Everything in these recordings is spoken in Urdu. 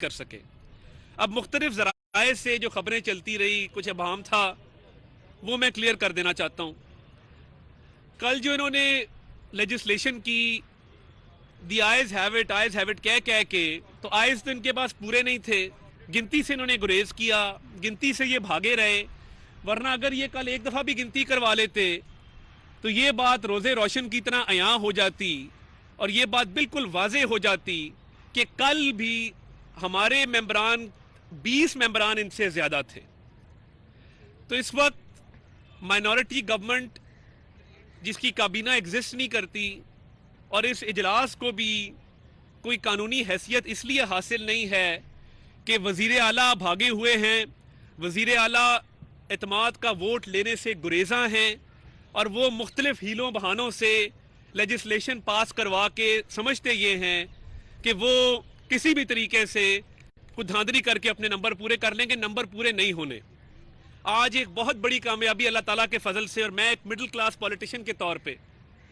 کر سکے. اب مختلف ذرائع سے جو خبریں چلتی رہی, کچھ ابہام تھا, وہ میں کلیئر کر دینا چاہتا ہوں. کل جو انہوں نے لیجسلیشن کی, دی آئیز ہیو اٹ کہہ کے, تو آئیز تو ان کے پاس پورے نہیں تھے, گنتی سے انہوں نے گریز کیا, گنتی سے یہ بھاگے رہے. ورنہ اگر یہ کل ایک دفعہ بھی گنتی کروا لیتے تو یہ بات روزے روشن کی طرح عیاں ہو جاتی, اور یہ بات بالکل واضح ہو جاتی کہ کل بھی ہمارے ممبران 20 ممبران ان سے زیادہ تھے. تو اس وقت مائنورٹی گورنمنٹ جس کی کابینہ ایگزسٹ نہیں کرتی, اور اس اجلاس کو بھی کوئی قانونی حیثیت اس لیے حاصل نہیں ہے کہ وزیر اعلیٰ بھاگے ہوئے ہیں, وزیر اعلیٰ اعتماد کا ووٹ لینے سے گریزاں ہیں, اور وہ مختلف ہیلوں بہانوں سے لیجسلیشن پاس کروا کے سمجھتے یہ ہیں کہ وہ کسی بھی طریقے سے کچھ دھاندلی کر کے اپنے نمبر پورے کر لیں گے. نمبر پورے نہیں ہونے. آج ایک بہت بڑی کامیابی اللہ تعالیٰ کے فضل سے, اور میں ایک مڈل کلاس پولیٹیشین کے طور پہ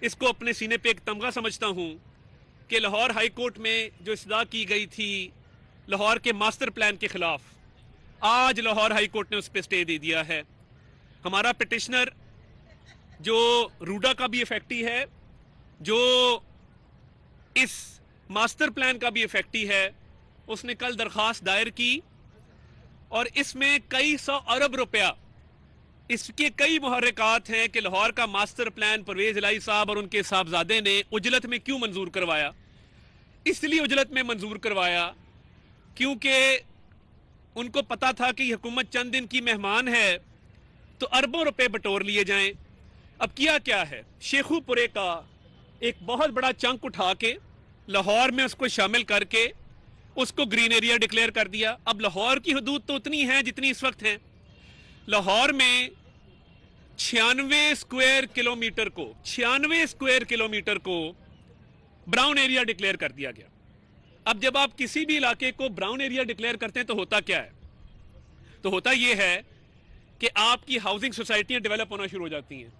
اس کو اپنے سینے پہ ایک تمغہ سمجھتا ہوں کہ لاہور ہائی کورٹ میں جو استدعا کی گئی تھی لاہور کے ماسٹر پلان کے خلاف, آج لاہور ہائی کورٹ نے اس پہ اسٹے دے دیا ہے. ہمارا پٹیشنر جو روڈا کا بھی افیکٹی ہے, جو اس ماسٹر پلان کا بھی افیکٹی ہے, اس نے کل درخواست دائر کی, اور اس میں کئی 100 ارب روپیہ, اس کے کئی محرکات ہیں کہ لاہور کا ماسٹر پلان پرویز الہی صاحب اور ان کے صاحبزادے نے اجلت میں کیوں منظور کروایا. اس لیے اجلت میں منظور کروایا کیونکہ ان کو پتا تھا کہ یہ حکومت چند دن کی مہمان ہے, تو اربوں روپے بٹور لیے جائیں. اب کیا ہے, شیخو پورے کا ایک بہت بڑا چنک اٹھا کے لاہور میں اس کو شامل کر کے اس کو گرین ایریا ڈکلیئر کر دیا. اب لاہور کی حدود تو اتنی ہیں جتنی اس وقت ہیں. لاہور میں 96 اسکوائر کلومیٹر کو براؤن ایریا ڈکلیئر کر دیا گیا. اب جب آپ کسی بھی علاقے کو براؤن ایریا ڈکلیئر کرتے ہیں تو ہوتا کیا ہے؟ تو ہوتا یہ ہے کہ آپ کی ہاؤسنگ سوسائٹیاں ڈیولپ ہونا شروع ہو جاتی ہیں.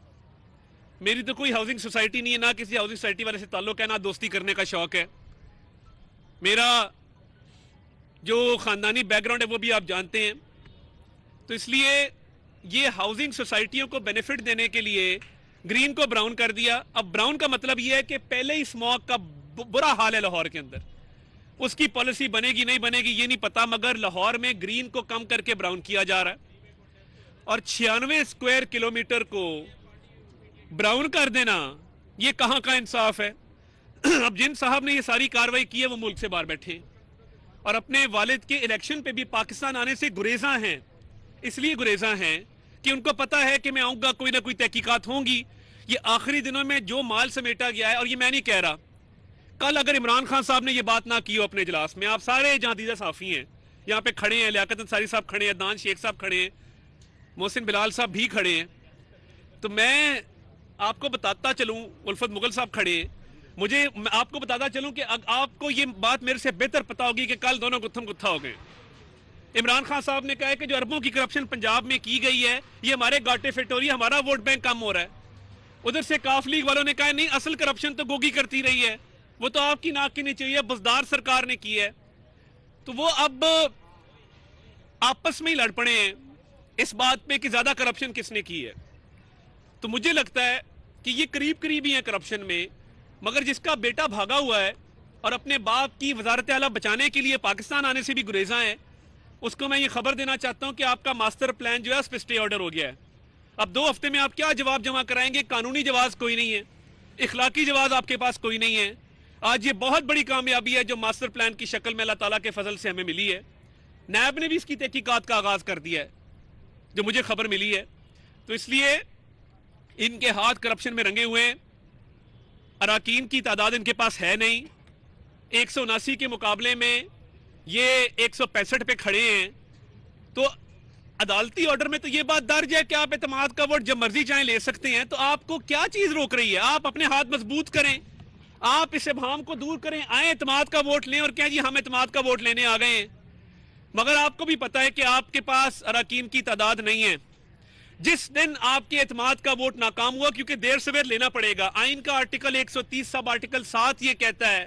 میری تو کوئی ہاؤسنگ سوسائٹی نہیں ہے, نہ کسی ہاؤسنگ سوسائٹی والے سے تعلق ہے, نہ دوستی کرنے کا شوق ہے. میرا جو خاندانی بیک گراؤنڈ ہے وہ بھی آپ جانتے ہیں. تو اس لیے یہ ہاؤسنگ سوسائٹیوں کو بینیفٹ دینے کے لیے گرین کو براؤن کر دیا. اب براؤن کا مطلب یہ ہے کہ پہلے ہی اسموک کا برا حال ہے لاہور کے اندر. اس کی پالیسی بنے گی نہیں بنے گی یہ نہیں پتا, مگر لاہور میں گرین کو کم کر کے براؤن کیا جا رہا ہے. اور 96 اسکوائر کلومیٹر کو براؤن کر دینا, یہ کہاں کا انصاف ہے؟ اب جن صاحب نے یہ ساری کاروائی کی ہے وہ ملک سے باہر بیٹھے ہیں, اور اپنے والد کے الیکشن پہ بھی پاکستان آنے سے گریزاں ہیں. اس لیے گریزاں ہیں کہ ان کو پتا ہے کہ میں آؤں گا کوئی نہ کوئی تحقیقات ہوں گی. یہ آخری دنوں میں جو مال سمیٹا گیا ہے, اور یہ میں نہیں کہہ رہا, کل اگر عمران خان صاحب نے یہ بات نہ کی ہو اپنے اجلاس میں, آپ سارے جہاں دیدہ صحافی ہیں یہاں پہ کھڑے ہیں, لیاقت انصاری صاحب کھڑے ہیں, عدنان شیخ صاحب کھڑے ہیں, محسن بلال صاحب بھی کھڑے ہیں, تو میں آپ کو بتاتا چلوں, الفت مغل صاحب کھڑے ہیں, میں آپ کو بتاتا چلوں کہ آپ کو یہ بات میرے سے بہتر پتا ہوگی کہ کل دونوں گتھم گتھا ہو گئے. عمران خان صاحب نے کہا ہے کہ جو اربوں کی کرپشن پنجاب میں کی گئی ہے یہ ہمارے گاٹے فٹ ہو رہی ہے, ہمارا ووٹ بینک کم ہو رہا ہے. ادھر سے کاف لیگ والوں نے کہا نہیں, اصل کرپشن تو گوگی کرتی رہی ہے, وہ تو آپ کی ناک کی نیچے ہے, بزدار سرکار نے کی ہے. تو وہ اب آپس میں ہی لڑ پڑے ہیں اس بات پہ کہ زیادہ کرپشن کس نے کی ہے. تو مجھے لگتا ہے کہ یہ قریب ہی ہیں کرپشن میں, مگر جس کا بیٹا بھاگا ہوا ہے اور اپنے باپ کی وزارت اعلیٰ بچانے کے لیے پاکستان آنے سے بھی گریزاں ہیں, اس کو میں یہ خبر دینا چاہتا ہوں کہ آپ کا ماسٹر پلان جو ہے اس پہ اسٹے آرڈر ہو گیا ہے. اب 2 ہفتے میں آپ کیا جواب جمع کرائیں گے؟ قانونی جواز کوئی نہیں ہے, اخلاقی جواز آپ کے پاس کوئی نہیں ہے. آج یہ بہت بڑی کامیابی ہے جو ماسٹر پلان کی شکل میں اللہ تعالیٰ کے فضل سے ہمیں ملی ہے. نیب نے بھی اس کی تحقیقات کا آغاز کر دیا ہے جو مجھے خبر ملی ہے. تو اس لیے ان کے ہاتھ کرپشن میں رنگے ہوئے ہیں, اراکین کی تعداد ان کے پاس ہے نہیں, 179 کے مقابلے میں یہ 165 پہ کھڑے ہیں. تو عدالتی آرڈر میں تو یہ بات درج ہے کہ آپ اعتماد کا ووٹ جب مرضی چاہیں لے سکتے ہیں, تو آپ کو کیا چیز روک رہی ہے؟ آپ اپنے ہاتھ مضبوط کریں, آپ اس ابہام کو دور کریں, آئیں اعتماد کا ووٹ لیں اور کہیں جی ہم اعتماد کا ووٹ لینے آ گئے ہیں. مگر آپ کو بھی پتا ہے کہ آپ کے پاس اراکین کی تعداد نہیں ہے. جس دن آپ کے اعتماد کا ووٹ ناکام ہوا, کیونکہ دیر سویر لینا پڑے گا, آئین کا آرٹیکل 130 سب آرٹیکل 7 یہ کہتا ہے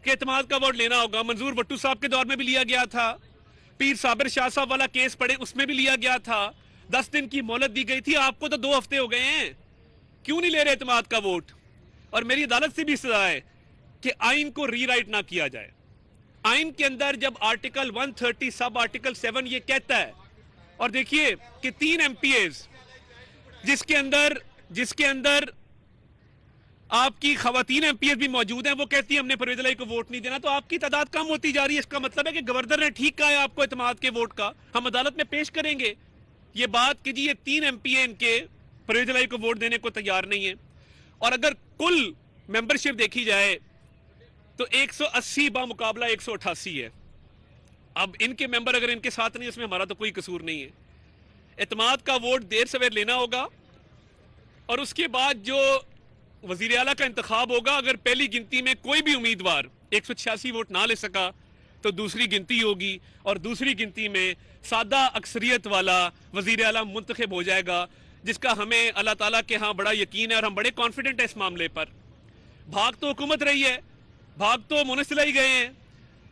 کہ اعتماد کا ووٹ لینا ہوگا. منظور بھٹو صاحب کے دور میں بھی لیا گیا تھا, پیر صابر شاہ صاحب والا کیس پڑے اس میں بھی لیا گیا تھا, 10 دن کی مہلت دی گئی تھی. آپ کو تو 2 ہفتے ہو گئے ہیں, کیوں نہیں لے رہے اعتماد کا ووٹ؟ اور میری عدالت سے بھی استدعا ہے کہ آئین کو ری رائٹ نہ کیا جائے. آئین کے اندر جب آرٹیکل 130 سب آرٹیکل 7 یہ کہتا ہے, اور دیکھیے کہ 3 ایم پی ایز جس کے اندر آپ کی خواتین ایم پی ایز بھی موجود ہیں, وہ کہتی ہیں ہم نے پرویز الہی کو ووٹ نہیں دینا, تو آپ کی تعداد کم ہوتی جا رہی ہے. اس کا مطلب ہے کہ گورنر نے ٹھیک کہا ہے آپ کو اعتماد کے ووٹ کا. ہم عدالت میں پیش کریں گے یہ بات کہ جی یہ 3 ایم پی اے ان کے پرویز الہی کو ووٹ دینے کو تیار نہیں ہے. اور اگر کل ممبرشپ دیکھی جائے تو 180 بمقابلہ 188 ہے. اب ان کے ممبر اگر ان کے ساتھ نہیں, اس میں ہمارا تو کوئی قصور نہیں ہے. اعتماد کا ووٹ دیر سویر لینا ہوگا, اور اس کے بعد جو وزیر اعلیٰ کا انتخاب ہوگا, اگر پہلی گنتی میں کوئی بھی امیدوار 186 ووٹ نہ لے سکا تو دوسری گنتی ہوگی, اور دوسری گنتی میں سادہ اکثریت والا وزیر اعلیٰ منتخب ہو جائے گا, جس کا ہمیں اللہ تعالیٰ کے ہاں بڑا یقین ہے اور ہم بڑے کانفیڈنٹ ہیں اس معاملے پر. بھاگ تو حکومت رہی ہے, بھاگ تو منسلئی گئے ہیں,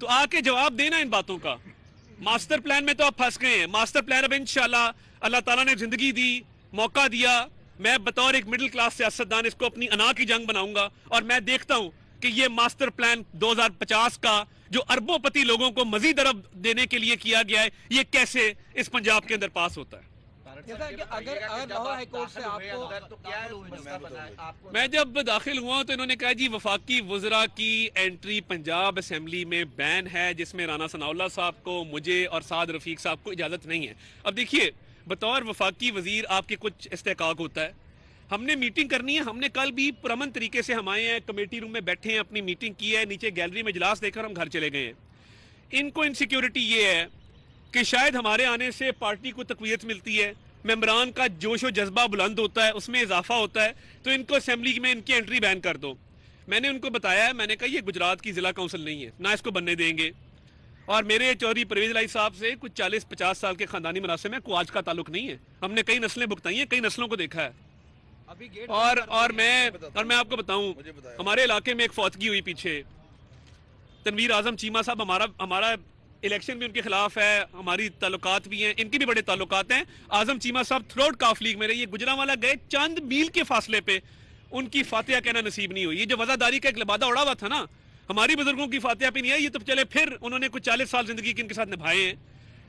تو آ کے جواب دینا ان باتوں کا. ماسٹر پلان میں تو آپ پھنس گئے ہیں. ماسٹر پلان اب انشاءاللہ اللہ تعالیٰ نے زندگی دی, موقع دیا, میں بطور ایک مڈل کلاس سیاستدان اس کو اپنی انا کی جنگ بناؤں گا, اور میں دیکھتا ہوں کہ یہ ماسٹر پلان 2050 کا جو اربوں پتی لوگوں کو مزید ارب دینے کے لیے کیا گیا ہے, یہ کیسے اس پنجاب کے اندر پاس ہوتا ہے. میں جب داخل ہوا تو انہوں نے کہا جی وفاقی وزراء کی انٹری پنجاب اسمبلی میں بین ہے, جس میں رانا ثناء اللہ صاحب کو, مجھے اور سعد رفیق صاحب کو اجازت نہیں ہے. اب دیکھیے بطور وفاقی وزیر آپ کے کچھ استحقاق ہوتا ہے. ہم نے میٹنگ کرنی ہے, ہم نے کل بھی پرامن طریقے سے ہم آئے ہیں, کمیٹی روم میں بیٹھے ہیں, اپنی میٹنگ کی ہے, نیچے گیلری میں اجلاس دے کر ہم گھر چلے گئے ہیں. ان کو انسیکیورٹی یہ ہے کہ شاید ہمارے آنے سے پارٹی کو تقویت ملتی ہے, ممبران کا جوش و جذبہ بلند ہوتا ہے, اس میں اضافہ ہوتا ہے, تو ان کو اسمبلی میں ان کی انٹری بین کر دو. میں نے ان کو بتایا ہے, میں نے کہا یہ گجرات کی ضلع کونسل نہیں ہے, نہ اس کو بننے دیں گے. اور میرے چودھری پرویز الہی صاحب سے کچھ 40-50 سال کے خاندانی مناسب میں کوئی آج کا تعلق نہیں ہے. ہم نے کئی نسلیں بھگتائی ہیں, کئی نسلوں کو دیکھا ہے. اور میں آپ کو بتاؤں, ہمارے علاقے میں ایک فوتگی ہوئی پیچھے, تنویر اعظم چیمہ صاحب, ہمارا الیکشن بھی ان کے خلاف ہے, ہماری تعلقات بھی ہیں, ان کی بھی بڑے تعلقات ہیں. اعظم چیمہ صاحب تھروڈ کاف لیگ میں رہے, یہ گجرانوالہ گئے, چند میل کے فاصلے پہ ان کی فاتحہ کہنا نصیب نہیں ہوئی. یہ جو وزاداری کا ایک لبادہ اڑا ہوا تھا نا, ہماری بزرگوں کی فاتحہ پہ نہیں ہے, یہ تو چلے پھر انہوں نے کچھ 40 سال زندگی کے ان کے ساتھ نبھائے ہیں.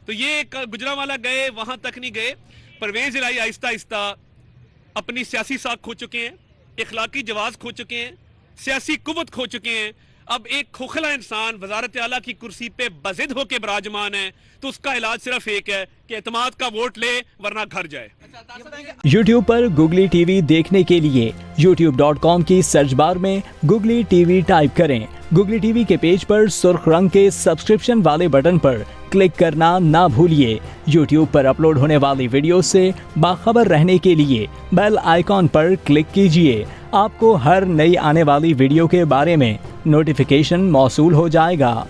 تو یہ گجرانوالہ گئے, وہاں تک نہیں گئے. پرویز الہی آہستہ آہستہ اپنی سیاسی ساکھ کھو چکے ہیں, اخلاقی جواز کھو چکے ہیں, سیاسی قوت کھو چکے ہیں. اب ایک کھوکھلا انسان وزارت اعلیٰ کی کرسی پہ بضد ہو کے براجمان ہے, تو اس کا علاج صرف ایک ہے کہ اعتماد کا ووٹ لے ورنہ گھر جائے. یوٹیوب پر گوگلی ٹی وی دیکھنے کے لیے youtube.com کی سرچ بار میں گوگلی ٹی وی ٹائپ کریں. گوگلی ٹی وی کے پیج پر سرخ رنگ کے سبسکرپشن والے بٹن پر کلک کرنا نہ بھولیے. یوٹیوب پر اپلوڈ ہونے والی ویڈیو سے باخبر رہنے کے لیے بیل آئیکن پر کلک کیجیے. آپ کو ہر نئی آنے والی ویڈیو کے بارے میں نوٹیفیکیشن موصول ہو جائے گا.